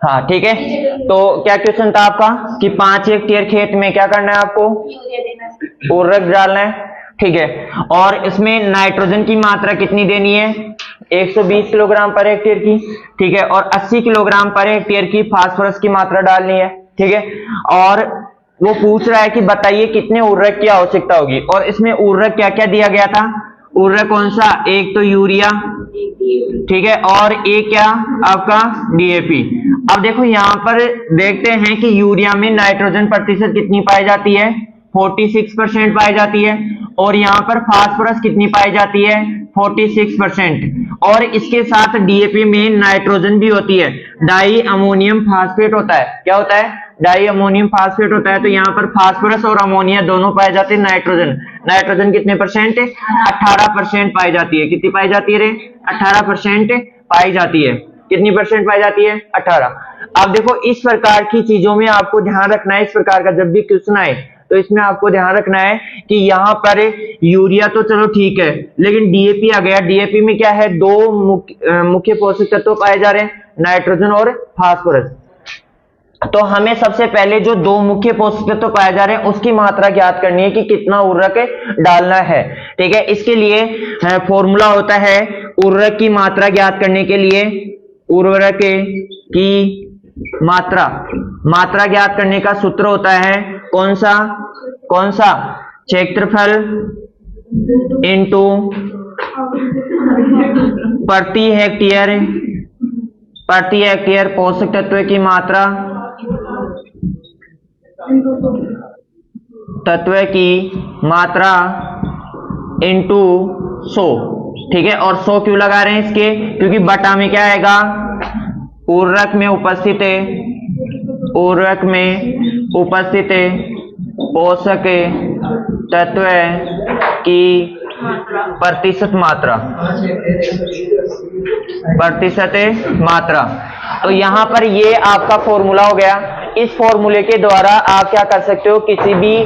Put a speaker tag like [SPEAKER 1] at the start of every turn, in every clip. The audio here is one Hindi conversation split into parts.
[SPEAKER 1] हाँ ठीक है। तो क्या क्वेश्चन था आपका कि 5 हेक्टेयर खेत में क्या करना है आपको, उर्वरक डालना है, ठीक है। और इसमें नाइट्रोजन की मात्रा कितनी देनी है, 120 किलोग्राम पर हेक्टेयर की, ठीक है। और 80 किलोग्राम पर हेक्टेयर की फास्फोरस की मात्रा डालनी है, ठीक है। और वो पूछ रहा है कि बताइए कितने उर्वरक की आवश्यकता होगी, और इसमें उर्वरक क्या क्या दिया गया था, उर्वरक कौन सा, एक तो यूरिया, ठीक है, और एक क्या आपका डीएपी। अब देखो यहाँ पर देखते हैं कि यूरिया में नाइट्रोजन प्रतिशत कितनी पाई जाती है, 46% पाई जाती है। और यहाँ पर फास्फोरस कितनी पाई जाती है, 46%। और इसके साथ डीएपी में नाइट्रोजन भी होती है, डाई अमोनियम फास्फेट होता है, क्या होता है, डाई अमोनियम फास्फेट होता है। तो यहाँ पर फास्फोरस और अमोनिया दोनों पाए जाते हैं। नाइट्रोजन, नाइट्रोजन कितने परसेंट, 18% पाई जाती है। कितनी पाई जाती है रे, 18% पाई जाती है। कितनी परसेंट पाई जाती है, 18। अब देखो इस प्रकार की चीजों में आपको ध्यान रखना है, इस प्रकार का जब भी क्वेश्चन आए तो इसमें आपको ध्यान रखना है कि यहाँ पर यूरिया तो चलो ठीक है, लेकिन डीएपी आ गया। डीएपी में क्या है, दो मुख्य पोषक तत्व पाए जा रहे हैं, नाइट्रोजन और फास्फोरस। तो हमें सबसे पहले जो दो मुख्य पोषक तत्व पाए जा रहे हैं उसकी मात्रा ज्ञात करनी है कि कितना उर्वरक डालना है, ठीक है। इसके लिए फॉर्मूला होता है उर्वरक की मात्रा ज्ञात करने के लिए, उर्वरक की मात्रा ज्ञात करने का सूत्र होता है कौन सा, क्षेत्रफल इनटू प्रति हेक्टेयर पोषक तत्व की मात्रा, इनटू 100, ठीक है। और 100 क्यों लगा रहे हैं इसके, क्योंकि बटा में क्या आएगा, उर्वरक में उपस्थित पोषक तत्व की प्रतिशत मात्रा। तो यहां पर ये आपका फॉर्मूला हो गया। इस फॉर्मूले के द्वारा आप क्या कर सकते हो, किसी भी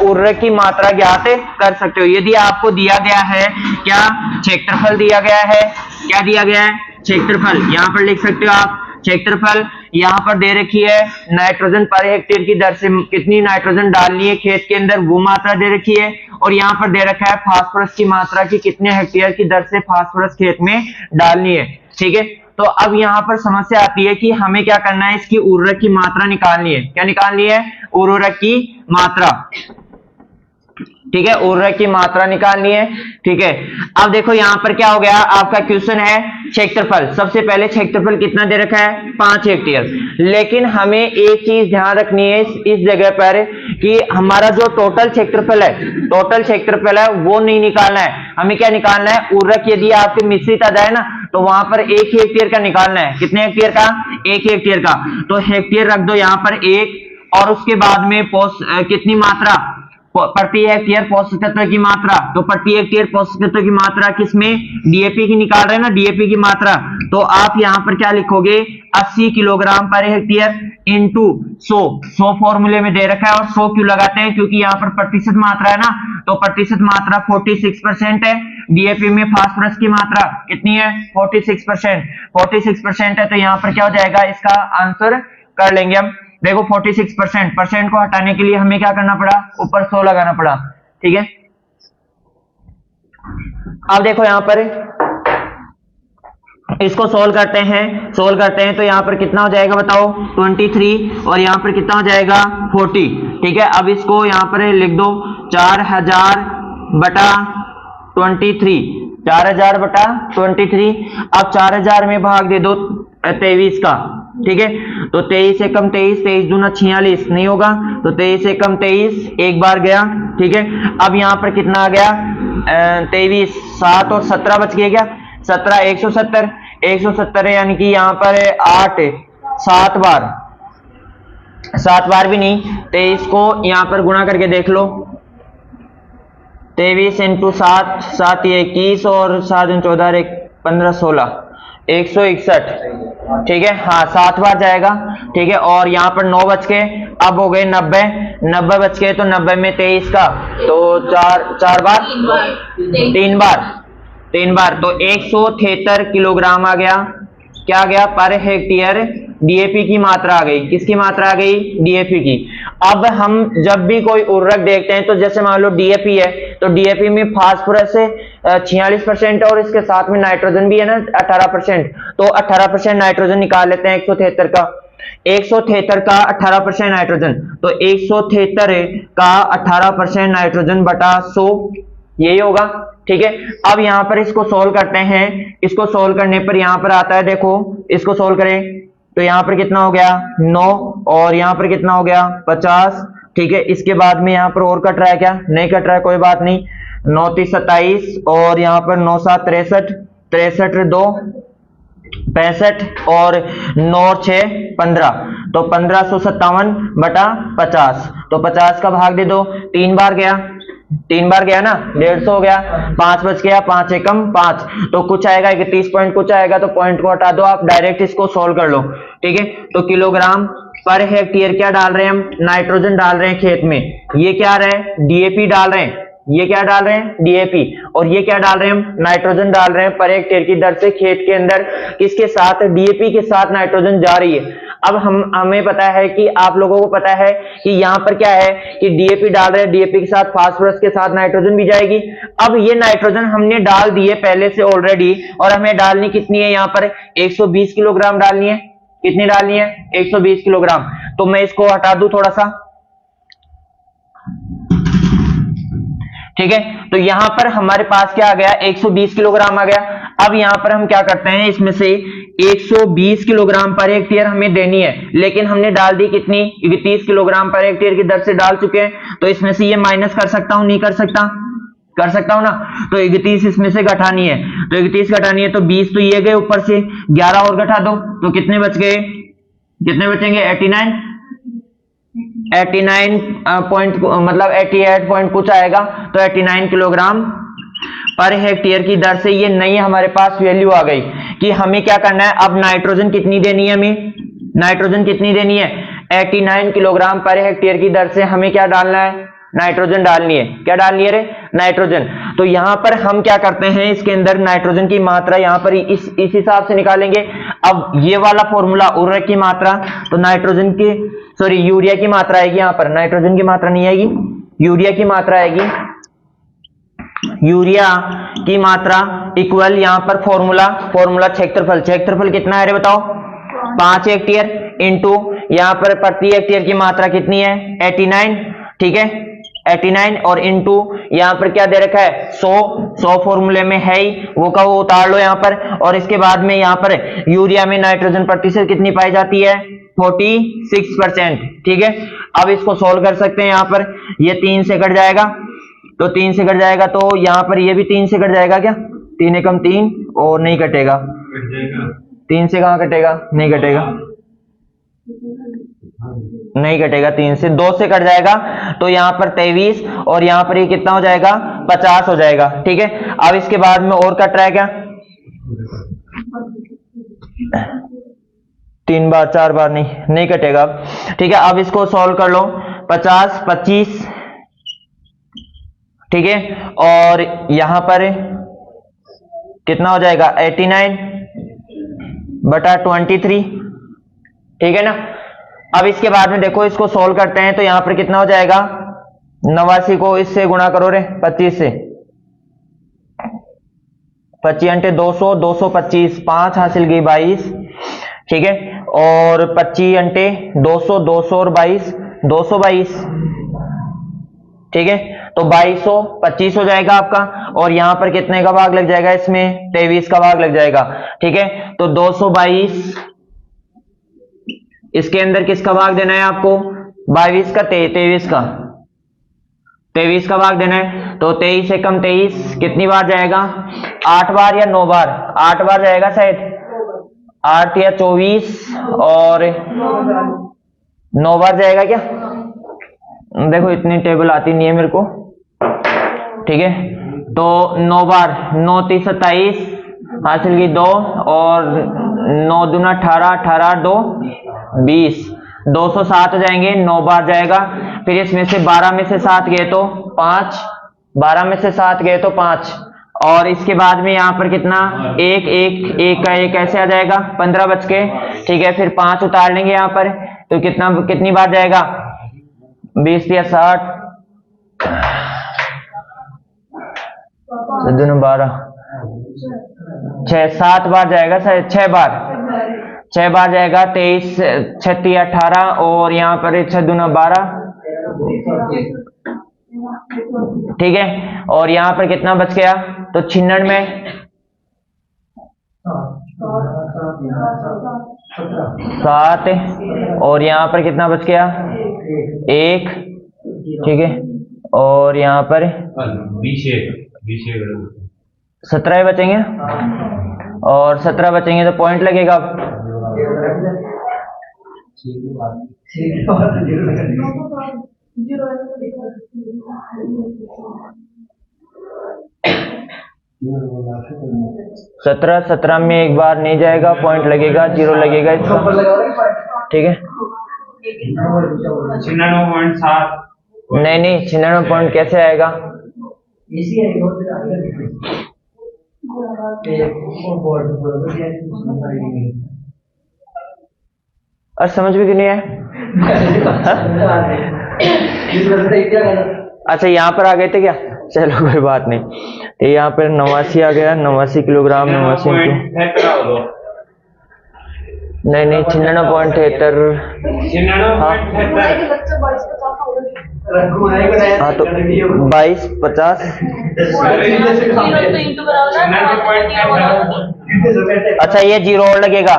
[SPEAKER 1] उर्वरक की मात्रा ज्ञात कर सकते हो। यदि आपको दिया गया है क्या, क्षेत्रफल दिया गया है, क्या दिया गया है, क्षेत्रफल, यहां पर लिख सकते हो आप क्षेत्रफल। यहां पर दे रखी है नाइट्रोजन पर हेक्टेयर की दर से कितनी नाइट्रोजन डालनी है खेत के अंदर, वो मात्रा दे रखी है। और यहाँ पर दे रखा है फास्फोरस की मात्रा की कितने हेक्टेयर की दर से फास्फोरस खेत में डालनी है, ठीक है। तो अब यहाँ पर समस्या आती है कि हमें क्या करना है, इसकी उर्वरक की मात्रा निकालनी है। क्या निकालनी है, उर्वरक की मात्रा, ठीक है, उर्वरक की मात्रा निकालनी है, ठीक है। अब देखो यहाँ पर क्या हो गया, आपका क्वेश्चन है क्षेत्रफल। सबसे पहले क्षेत्रफल कितना दे रखा है, 5 हेक्टेयर। लेकिन हमें एक चीज ध्यान रखनी है इस जगह पर कि हमारा जो टोटल क्षेत्रफल है वो नहीं निकालना है। हमें क्या निकालना है, उर्वरक यदि आपके मिश्रित आ जाए ना तो वहां पर 1 हेक्टेयर का निकालना है। कितने हेक्टेयर का, 1 हेक्टेयर का। तो हेक्टेयर रख दो यहाँ पर 1, और उसके बाद में कितनी मात्रा, प्रति हेक्टेयर पोषक तत्व की मात्रा। तो प्रति हेक्टेयर पोषक तत्व की मात्रा किसमें, डीएपी की निकाल रहे हैं ना, डीएपी की मात्रा। तो आप यहां पर क्या लिखोगे, 80 किलोग्राम पर हेक्टेयर इंटू 100 फॉर्मूले में दे रखा है। और 100 क्यों लगाते हैं, क्योंकि यहाँ पर प्रतिशत मात्रा है ना, तो प्रतिशत मात्रा 46% है। डीएपी में फास्फोरस की मात्रा कितनी है, 46% है। तो यहाँ पर क्या हो जाएगा, इसका आंसर कर लेंगे हम। देखो 46% को हटाने के लिए हमें क्या करना पड़ा, ऊपर 100 लगाना पड़ा, ठीक है। अब देखो यहां पर इसको सोल्व करते हैं तो यहां पर कितना हो जाएगा बताओ, 23, और यहां पर कितना हो जाएगा 40, ठीक है। अब इसको यहां पर लिख दो 4000 बटा 23, 4000 बटा 23। अब 4000 में भाग दे दो 23 का, ठीक है। तो 23 से कम 23 दूना 46 नहीं होगा, तो 23 से कम 23 एक बार गया, ठीक है। अब यहाँ पर कितना आ गया, 23, 7 और 17 बच गया, क्या 17, 170 है, यानी कि यहाँ पर 8, 7 बार भी नहीं, 23 को यहाँ पर गुणा करके देख लो, 23 इंटू 7, 7 ये 21 और 7 14 15 16, 161, ठीक है। हाँ 7 बार जाएगा, ठीक है। और यहाँ पर 9 बच के, अब हो गए 90 बच के, तो 90 में 23 का, तो 4 बार 3 बार, तो 173 किलोग्राम आ गया। क्या आ गया, पर हेक्टेयर डीएपी की मात्रा आ गई। किसकी मात्रा आ गई? डीएपी की। अब हम जब भी कोई उर्वरक देखते हैं तो जैसे मान लो डीएपी है तो डीएपी में फास्फोरस से 46% और इसके साथ में नाइट्रोजन भी है ना 18%, तो 18% नाइट्रोजन निकाल लेते हैं 173 का। 173 का 18% नाइट्रोजन, तो 173 का 18% नाइट्रोजन बटा 100, यही होगा। ठीक है, अब यहां पर इसको सोल्व करते हैं। इसको सोल्व करने पर यहां पर आता है, देखो इसको सोल्व करें तो यहां पर कितना हो गया 9 और यहां पर कितना हो गया 50। ठीक है, इसके बाद में यहां पर और कट रहा है क्या? नहीं कट रहा है, कोई बात नहीं। 9 3 27 और यहां पर 9 7 63, 63 2 65 और 9 6 15, तो 1557 बटा 50, तो 50 का भाग दे दो। 3 बार गया, 3 बार गया ना, 150 हो गया। 5 बच गया, 5 एकम 5, तो कुछ आएगा 31 पॉइंट, कुछ आएगा तो पॉइंट को हटा दो, आप डायरेक्ट इसको सोल्व कर लो। ठीक है, तो किलोग्राम पर हेक्टेयर क्या डाल रहे हैं हम? नाइट्रोजन डाल रहे हैं खेत में। ये क्या आ रहा है? डीएपी डाल रहे हैं। ये क्या डाल रहे हैं? डीएपी। और ये क्या डाल रहे हैं हम? नाइट्रोजन डाल रहे हैं पर हेक्टेयर की दर से खेत के अंदर। किसके साथ? डीएपी के साथ नाइट्रोजन जा रही है। अब हमें पता है कि आप लोगों को पता है कि यहां पर क्या है कि डीएपी डाल रहे हैं, डीएपी के साथ फास्फोरस के साथ नाइट्रोजन भी जाएगी। अब ये नाइट्रोजन हमने डाल दी है पहले से ऑलरेडी, और हमें डालनी कितनी है? यहां पर 120 किलोग्राम डालनी है। कितनी डालनी है? 120 किलोग्राम। तो मैं इसको हटा दूं थोड़ा सा। ठीक है, तो यहां पर हमारे पास क्या आ गया? 120 किलोग्राम आ गया। अब यहां पर हम क्या करते हैं, इसमें से 120 किलोग्राम पर हेक्टेयर हमें देनी है, लेकिन हमने डाल दी कितनी? 31 किलोग्राम पर हेक्टेयर की दर से डाल चुके हैं, तो इसमें से ये माइनस कर सकता हूं? नहीं कर सकता? कर सकता हूं ना। तो 31 इसमें से घटानी है, तो 31 घटानी है तो 20 तो ये गए, ऊपर से 11 और घटा दो तो कितने बच गए? कितने बचेंगे? 89 पॉइंट, मतलब 88 पॉइंट कुछ आएगा, तो 89 किलोग्राम पर हेक्टेयर की दर से ये नई हमारे पास वैल्यू आ गई कि हमें क्या करना है। अब नाइट्रोजन कितनी देनी है हमें? नाइट्रोजन कितनी देनी है? 89 किलोग्राम पर हेक्टेयर की दर से हमें क्या डालना है? नाइट्रोजन डालनी है। क्या डालनी है रे? नाइट्रोजन। तो यहां पर हम क्या करते हैं, इसके अंदर नाइट्रोजन की मात्रा यहां पर इस हिसाब से निकालेंगे। अब ये वाला फॉर्मूला उर्वरक की मात्रा, तो नाइट्रोजन की सॉरी यूरिया की मात्रा आएगी, यहां पर नाइट्रोजन की मात्रा नहीं आएगी, यूरिया की मात्रा आएगी। यूरिया की मात्रा इक्वल यहां पर फॉर्मूला क्षेत्रफल। क्षेत्रफल कितना है रे बताओ? 5 हेक्टेयर इंटू यहां पर प्रति हेक्टेयर की मात्रा कितनी है? 89। ठीक है, 89 और इंटू यहां पर क्या दे रखा है? 100 फॉर्मूले में है ही, वो का वो उतार लो यहां पर। और इसके बाद में यहां पर यूरिया में नाइट्रोजन प्रतिशत कितनी पाई जाती है? 46%। ठीक है, अब इसको सोल्व कर सकते हैं। यहां पर ये 3 से कट जाएगा, तो 3 से कट जाएगा, तो यहां पर ये भी 3 से कट जाएगा क्या? 3 एकम 3 और नहीं कटेगा। 3 से कहां कटेगा? नहीं कटेगा, नहीं कटेगा। 3 से 2 से कट जाएगा, तो यहां पर 23 और यहां पर ये कितना हो जाएगा? 50 हो जाएगा। ठीक है, अब इसके बाद में और कट रहा है क्या? 3 बार 4 बार नहीं कटेगा अब। ठीक है, अब इसको सॉल्व कर लो। 50 25, ठीक है, और यहां पर कितना हो जाएगा? 89 बटा 23। ठीक है ना। अब इसके बाद में देखो इसको सोल्व करते हैं, तो यहां पर कितना हो जाएगा? 89 को इससे गुणा करो रे 25 से, 25 अंटे 200, 225, 5 हासिल गई 22। ठीक है, और 25 अंटे 200, 200 और 22, 222। ठीक है, तो 2200 25 हो जाएगा आपका, और यहां पर कितने का भाग लग जाएगा? इसमें 23 का भाग लग जाएगा। ठीक है, तो 222, इसके अंदर किसका भाग देना है आपको? 22 का 23 का 23 का भाग देना है। तो 23 एकम 23 कितनी बार जाएगा? 8 बार या 9 बार? 8 बार जाएगा शायद, 8 या 24 और 9 बार जाएगा क्या? देखो इतनी टेबल आती नहीं है मेरे को। ठीक है, तो 9 बार, 9 3 27 हासिल की 2 और 9 दूना 18, 18 2 20, 207 हो जाएंगे। 9 बार जाएगा, फिर इसमें से 12 में से 7 गए तो 5, 12 में से 7 गए तो 5, और इसके बाद में यहाँ पर कितना, एक एक एक का एक ऐसे आ जाएगा, 15 बच के, ठीक है। फिर 5 उतार लेंगे यहाँ पर, तो कितना, कितनी बार जाएगा, 20 या 60, 12, 7 बार जाएगा, 6 बार जाएगा, 23 36 18, और यहाँ पर 6 दूना 12, ठीक है। और यहाँ पर कितना बच गया, तो 96, 7, और यहाँ पर कितना बच गया, 1, ठीक है। और यहाँ पर 17 बचेंगे, और 17 बचेंगे तो पॉइंट लगेगा। सत्रह में एक बार नहीं जाएगा, पॉइंट लगेगा, 0 लगेगा इसका, ठीक है।
[SPEAKER 2] 96.7
[SPEAKER 1] नहीं 96 पॉइंट कैसे आएगा, और समझ में क्यों नहीं है? अच्छा यहाँ पर आ गए थे क्या, चलो कोई बात नहीं। तो यहाँ पर 89 आ गया, 89 किलोग्राम, 89 नहीं 96.73, हाँ तो 22 50, अच्छा ये 0 और लगेगा,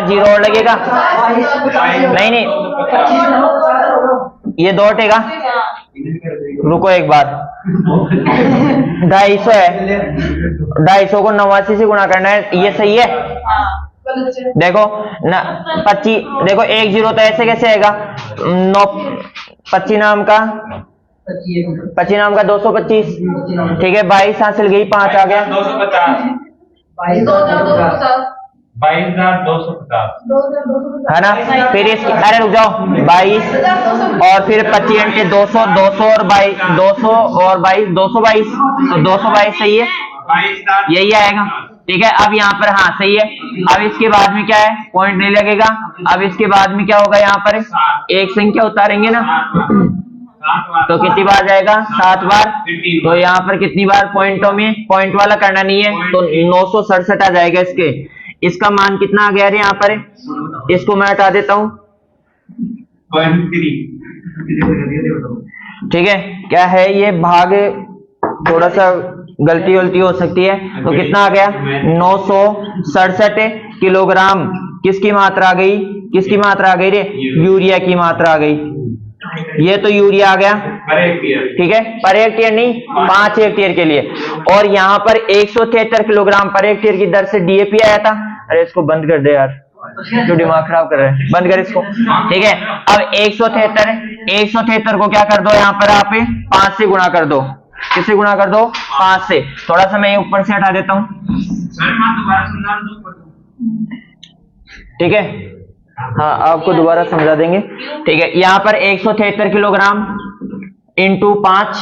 [SPEAKER 1] 0 और लगेगा, नहीं ये 2 हटेगा, रुको एक बार, 250 है, 250 को 89 से गुणा करना है, ये सही है। देखो ना 25, देखो 1 0 तो ऐसे कैसे आएगा, 9 25 नाम का 225, ठीक है। 22 हासिल गई, 5 आ गया,
[SPEAKER 2] 22,250
[SPEAKER 1] है ना। फिर इसकी, अरे रुक जाओ, 22 और फिर 25 घंटे 200 और 22 222, तो 222 सही है, यही आएगा, ठीक है। अब यहाँ पर हाँ सही है। अब इसके बाद में क्या है, पॉइंट नहीं लगेगा। अब इसके बाद में क्या होगा, यहाँ पर एक संख्या उतारेंगे ना, तो कितनी बार जाएगा, 7 बार। तो यहाँ पर कितनी बार पॉइंटों में, पॉइंट वाला करना नहीं है, तो 967 आ जाएगा इसके। इसका मान कितना आ गया रे यहाँ पर, इसको मैं हटा देता हूँ,
[SPEAKER 2] 0.3,
[SPEAKER 1] ठीक है। क्या है ये भाग, थोड़ा सा गलती हो सकती है, तो कितना आ गया, 967 किलोग्राम किसकी मात्रा आ गई, रे, यूरिया की मात्रा आ गई। ये तो यूरिया आ गया, ठीक है, पर हेक्टेयर नहीं, 5 हेक्टेयर के लिए। और यहाँ पर 173 किलोग्राम पर हेक्टेयर की दर से डीएपी आया था। अरे इसको बंद कर दे यार, जो दिमाग खराब कर रहे हैं, बंद कर इसको, ठीक है। अब 173 को क्या कर दो, यहाँ पर आप 5 से गुणा कर दो, किससे गुणा कर दो, 5 से। थोड़ा सा मैं ये ऊपर से हटा देता हूँ, ठीक है, हाँ आपको दोबारा समझा देंगे, ठीक है। यहाँ पर 173 किलोग्राम इंटू 5,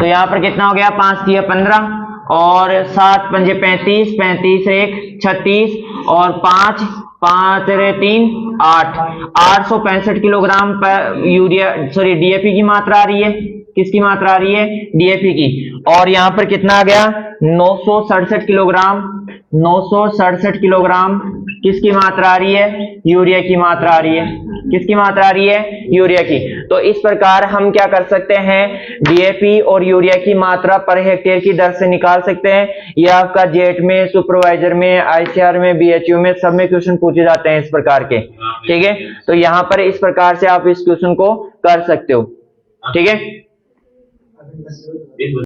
[SPEAKER 1] तो यहाँ पर कितना हो गया, 5 दिया 15, और 7 पंजे 35, 35 1 36, और 5 5 3 8, 865 किलोग्राम पर यूरिया, सॉरी डीएपी की मात्रा आ रही है। किसकी मात्रा आ रही है, डीएपी की। और यहाँ पर कितना आ गया, 967 किलोग्राम, 967 किलोग्राम किसकी मात्रा आ रही है, यूरिया की मात्रा आ रही है। किसकी मात्रा आ रही है, यूरिया की। तो इस प्रकार हम क्या कर सकते हैं, डीएपी और यूरिया की मात्रा पर हेक्टेयर की दर से निकाल सकते हैं। यह आपका जेट में, सुपरवाइजर में, आईसीआर में, बीएचयू में, सब में क्वेश्चन पूछे जाते हैं इस प्रकार के, ठीक है। तो यहाँ पर इस प्रकार से आप इस क्वेश्चन को कर सकते हो, ठीक है।